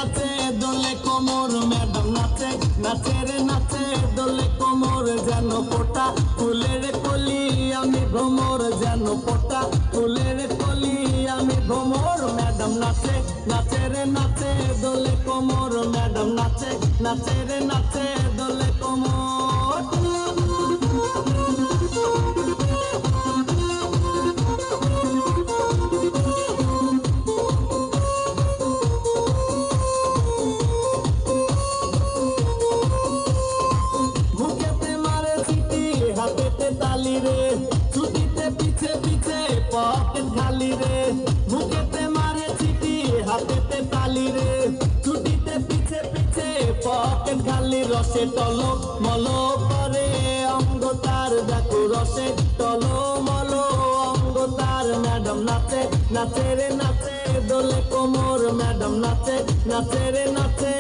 নাচে দোলে কোমর ম্যাডাম নাচে নাচে রে নাচে দোলে কোমর যেন ফোটা ফুলের কলি আমি ভ্রমর যেন ফোটা ফুলের কলি আমি ভ্রমর ম্যাডাম নাচে নাচে রে নাচে দোলে কোমর ম্যাডাম নাচে নাচে রে নাচে দোলে কোমর হাতেতে তালি রে ছুটিতে পিছে পিছে পকেট খালি রে মুখেতে মারে চিঠি হাতেতে তালি রে ছুটিতে পিছে পিছে পকেট খালি রসে টলো মলো করে অঙ্গ তার দেখো রসে টলো মলো অঙ্গ তার ম্যাডাম নাচে নাচে রে নাচে দোলে কোমর ম্যাডাম নাচে নাচে রে নাচে